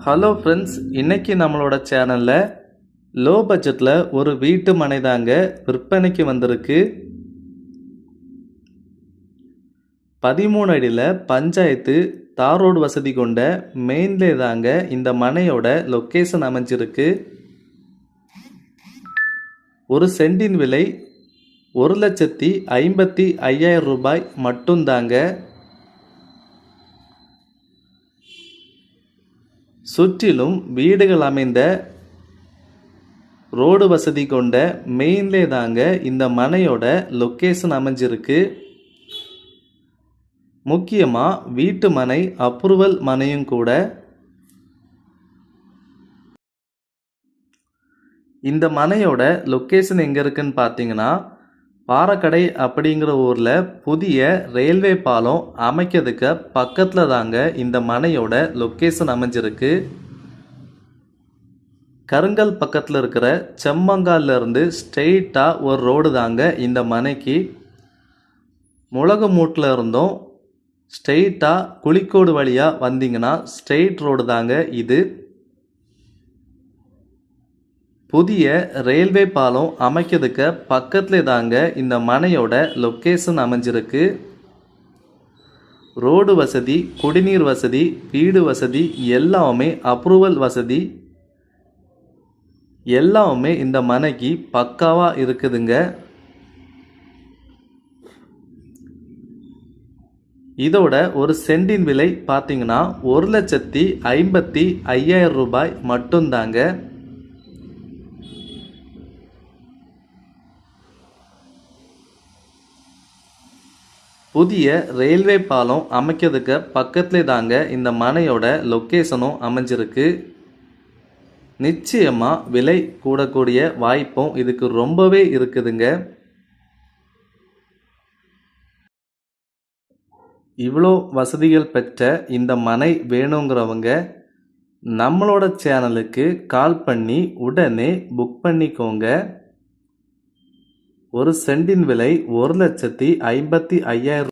Hello friends, இன்னைக்கு நம்மளோட சேனலில் லோ பட்ஜெட்டில் ஒரு வீட்டு மனை தாங்க விற்பனைக்கு வந்திருக்கு. 13 அடியில் பஞ்சாயத்து தார் ரோடு வசதி கொண்ட மெயின்லே தாங்க இந்த மனையோட லொக்கேஷன் அமைஞ்சிருக்கு. ஒரு சென்டின் விலை 1,55,000 ரூபாய் மட்டும்தாங்க. சுற்றிலும் வீடுகள் அமைந்த ரோடு வசதி கொண்ட மெயின்லே தாங்க இந்த மனையோட லொக்கேஷன் அமைஞ்சிருக்கு. முக்கியமாக வீட்டு மனை அப்ரூவல் மனையும் கூட. இந்த மனையோட லொக்கேஷன் எங்கே இருக்குன்னு பார்த்தீங்கன்னா, பாறைக்கடை அப்படிங்கிற ஊரில் புதிய ரயில்வே பாலம் அமைக்கிறதுக்கு பக்கத்தில் தாங்க இந்த மனையோட லொக்கேஷன் அமைஞ்சிருக்கு. கருங்கல் பக்கத்தில் இருக்கிற செம்மங்கால்ல இருந்து ஸ்ட்ரெயிட்டாக ஒரு ரோடு தாங்க இந்த மனைக்கு. முளகுமூட்டில் இருந்தும் ஸ்ட்ரெயிட்டாக குளிக்கோடு வழியாக வந்தீங்கன்னா ஸ்ட்ரெயிட் ரோடு தாங்க இது. புதிய ரயில்வே பாலம் அமைக்கிறதுக்கு பக்கத்தில் தாங்க இந்த மனையோட லொக்கேஷன் அமைஞ்சிருக்கு. ரோடு வசதி, குடிநீர் வசதி, வீடு வசதி எல்லாமே அப்ரூவல் வசதி எல்லாமே இந்த மனைக்கு பக்காவாக இருக்குதுங்க. இதோட ஒரு சென்டின் விலை பார்த்தீங்கன்னா 1,55,000 ரூபாய் மட்டும்தாங்க. புதிய ரயில்வே பாலம் அமைக்கிறதுக்கு பக்கத்துலேயே தாங்க இந்த மனையோட லொக்கேஷனும் அமைஞ்சிருக்கு. நிச்சயமாக விலை கூடக்கூடிய வாய்ப்பும் இதுக்கு ரொம்பவே இருக்குதுங்க. இவ்வளோ வசதிகள் பெற்ற இந்த மனை வேணுங்கிறவங்க நம்மளோட சேனலுக்கு கால் பண்ணி உடனே புக் பண்ணிக்கோங்க. ஒரு சென்டின் விலை 1,55,000